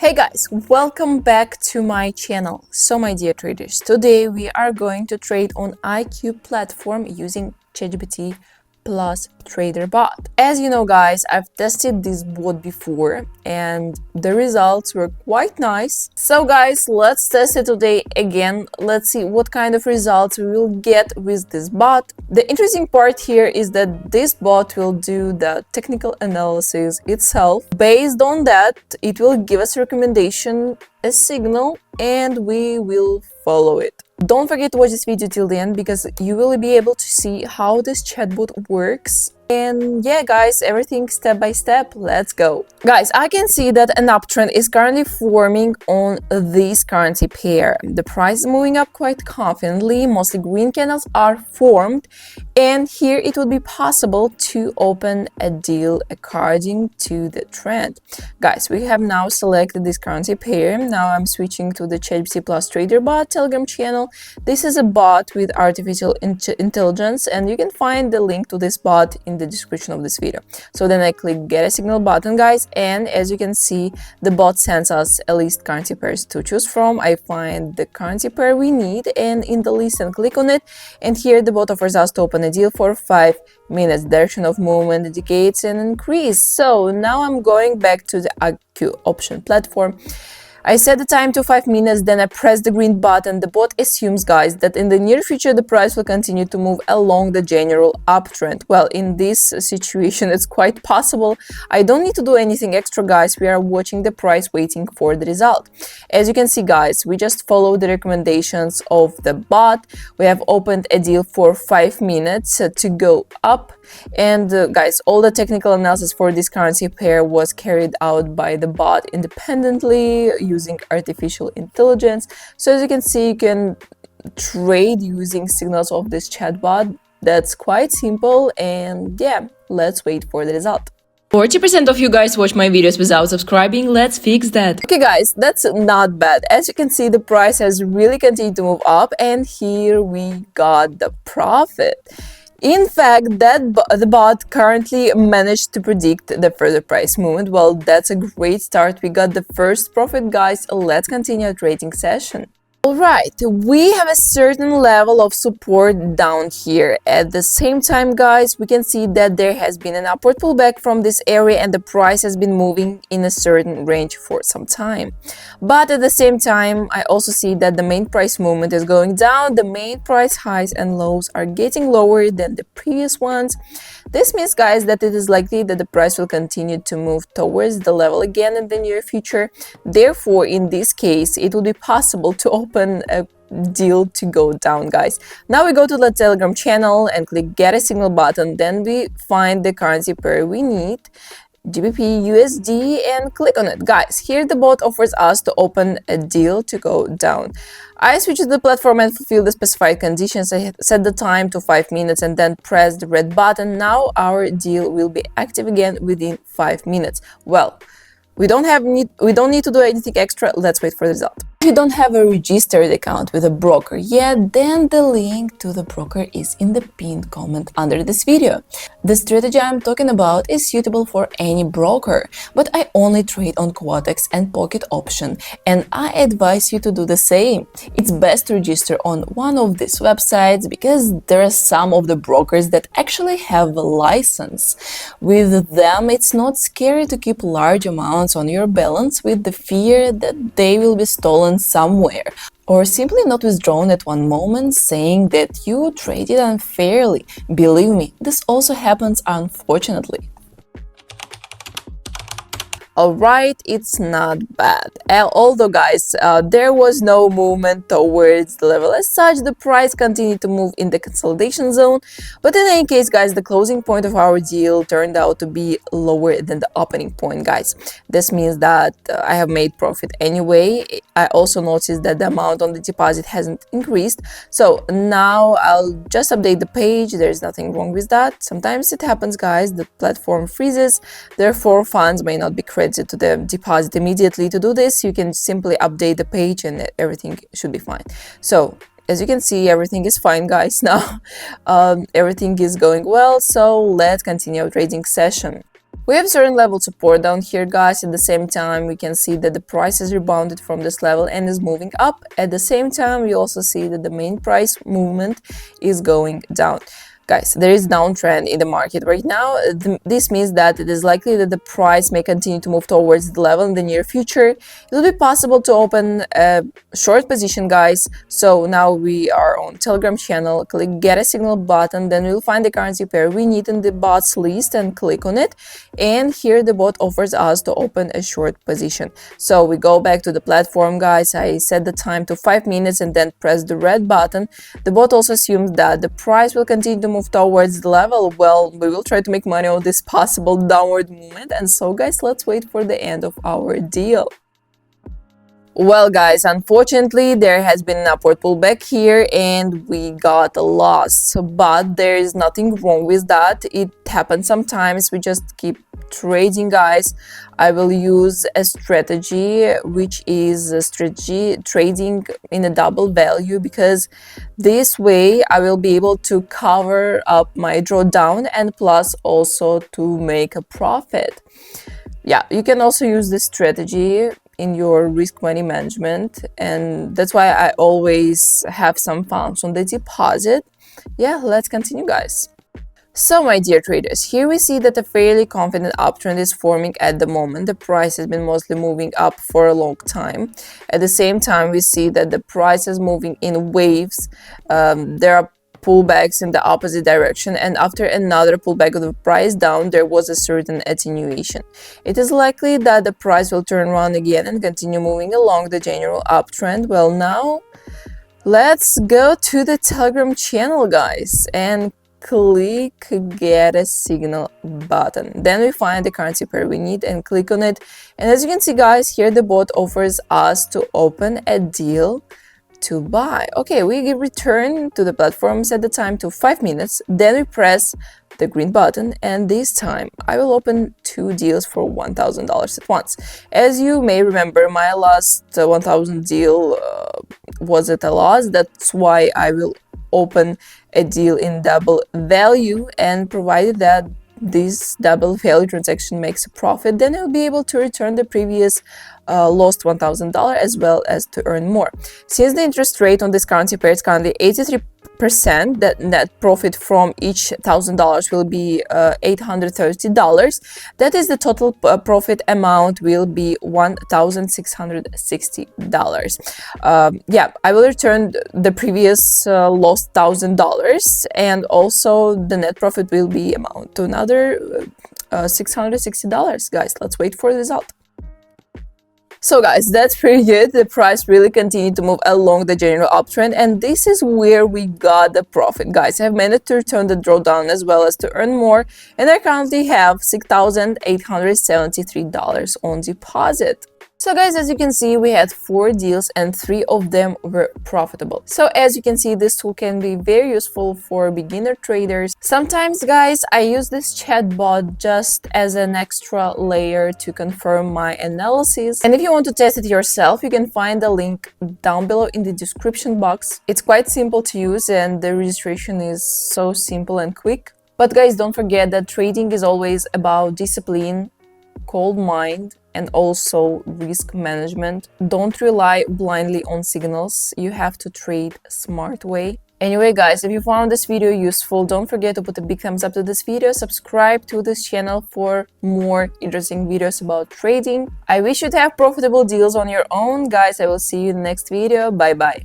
Hey guys, welcome back to my channel. So my dear traders, today we are going to trade on IQ platform using ChatGPT plus trader bot. As you know guys, I've tested this bot before and the results were quite nice. So guys, let's test it today again. Let's see what kind of results we will get with this bot. The interesting part here is that this bot will do the technical analysis itself. Based on that, it will give us a recommendation, a signal, and we will follow it. Don't forget to watch this video till the end because you will be able to see how this chatbot works. And yeah guys, everything step by step, let's go. Guys, I can see that an uptrend is currently forming on this currency pair. The price is moving up quite confidently, mostly green candles are formed, and here it would be possible to open a deal according to the trend. Guys, we have now selected this currency pair. Now I'm switching to the ChatGPT plus trader bot Telegram channel. This is a bot with artificial intelligence, and you can find the link to this bot in the description of this video. So then I click get a signal button guys, and as you can see, the bot sends us a list currency pairs to choose from. I find the currency pair we need and in the list and click on it, and here the bot offers us to open a deal for 5 minutes. Direction of movement indicates an increase. So now I'm going back to the IQ option platform. I set the time to 5 minutes, then I press the green button. The bot assumes, guys, that in the near future the price will continue to move along the general uptrend. Well, in this situation, it's quite possible. I don't need to do anything extra, guys. We are watching the price, waiting for the result. As you can see, guys, we just follow the recommendations of the bot. We have opened a deal for 5 minutes to go up. And guys, all the technical analysis for this currency pair was carried out by the bot independently using artificial intelligence. So as you can see, you can trade using signals of this chatbot. That's quite simple, and yeah, let's wait for the result. 40% of you guys watch my videos without subscribing. Let's fix that. Okay guys, that's not bad. As you can see, the price has really continued to move up, and here we got the profit. In fact, the bot currently managed to predict the further price movement. Well, that's a great start. We got the first profit, guys. Let's continue our trading session. Alright, we have a certain level of support down here. At the same time, guys, we can see that there has been an upward pullback from this area and the price has been moving in a certain range for some time. But at the same time, I also see that the main price movement is going down. The main price highs and lows are getting lower than the previous ones. This means, guys, that it is likely that the price will continue to move towards the level again in the near future. Therefore, in this case, it will be possible to open a deal to go down, guys. Now we go to the Telegram channel and click get a signal button. Then we find the currency pair we need, GBP USD, and click on it. Guys, here the bot offers us to open a deal to go down. I switch to the platform and fulfill the specified conditions. I set the time to 5 minutes and then press the red button. Now our deal will be active again within 5 minutes. Well, we don't need to do anything extra. Let's wait for the result. If you don't have a registered account with a broker yet, then the link to the broker is in the pinned comment under this video. The strategy I'm talking about is suitable for any broker, but I only trade on Quotex and Pocket option, and I advise you to do the same. It's best to register on one of these websites because there are some of the brokers that actually have a license. With them, it's not scary to keep large amounts on your balance with the fear that they will be stolen somewhere, or simply not withdrawn at one moment, saying that you traded unfairly. Believe me, this also happens, unfortunately. Alright, it's not bad. Although, guys, there was no movement towards the level as such, the price continued to move in the consolidation zone. But in any case, guys, the closing point of our deal turned out to be lower than the opening point, guys. This means that I have made profit anyway. I also noticed that the amount on the deposit hasn't increased. So now I'll just update the page. There's nothing wrong with that. Sometimes it happens, guys. The platform freezes. Therefore, funds may not be credited to the deposit immediately. To do this, you can simply update the page and everything should be fine. So as you can see, everything is fine, guys. Now everything is going well, so let's continue our trading session. We have certain level support down here, guys. At the same time, we can see that the price has rebounded from this level and is moving up. At the same time, we also see that the main price movement is going down. Guys, there is downtrend in the market right now. This means that it is likely that the price may continue to move towards the level in the near future. It will be possible to open a short position, guys. So now we are on Telegram channel. Click get a signal button, then we'll find the currency pair we need in the bots list and click on it. And here the bot offers us to open a short position. So we go back to the platform, guys. I set the time to 5 minutes and then press the red button. The bot also assumes that the price will continue to move towards the level. Well, we will try to make money on this possible downward movement. And so, guys, let's wait for the end of our deal. Well, guys, unfortunately, there has been an upward pullback here and we got a loss. But there is nothing wrong with that. It happens sometimes. We just keep trading, guys. I will use a strategy, which is a strategy trading in a double value, because this way I will be able to cover up my drawdown and plus also to make a profit. Yeah, you can also use this strategy in your risk money management, and that's why I always have some funds on the deposit. Yeah, let's continue, guys. So, my dear traders, here we see that a fairly confident uptrend is forming at the moment. The price has been mostly moving up for a long time. At the same time, we see that the price is moving in waves. There are pullbacks in the opposite direction, and after another pullback of the price down, there was a certain attenuation. It is likely that the price will turn around again and continue moving along the general uptrend. Well, now let's go to the Telegram channel, guys, and click get a signal button. Then we find the currency pair we need and click on it. And as you can see, guys, here the bot offers us to open a deal to buy. Okay, we return to the platform, set the time to 5 minutes, then we press the green button, and this time I will open 2 deals for $1,000 at once. As you may remember, my last 1,000 deal was at a loss. That's why I will open a deal in double value, and provided that this double value transaction makes a profit, then I'll be able to return the previous lost $1,000 as well as to earn more. Since the interest rate on this currency pair is currently 83%, that net profit from each $1,000 will be $830. That is, the total profit amount will be $1,660. Yeah, I will return the previous lost $1,000, and also the net profit will be amount to another $660. Guys, let's wait for the result. So, guys, that's pretty good. The price really continued to move along the general uptrend, and this is where we got the profit, guys. I have managed to return the drawdown as well as to earn more, and I currently have $6,873 on deposit. So, guys, as you can see, we had 4 deals and 3 of them were profitable. So, as you can see, this tool can be very useful for beginner traders. Sometimes, guys, I use this chatbot just as an extra layer to confirm my analysis. And if you want to test it yourself, you can find the link down below in the description box. It's quite simple to use and the registration is so simple and quick. But, guys, don't forget that trading is always about discipline, cold mind, and also risk management. Don't rely blindly on signals. You have to trade a smart way. Anyway, guys, if you found this video useful, don't forget to put a big thumbs up to this video, subscribe to this channel for more interesting videos about trading. I wish you to have profitable deals on your own. Guys, I will see you in the next video. Bye bye.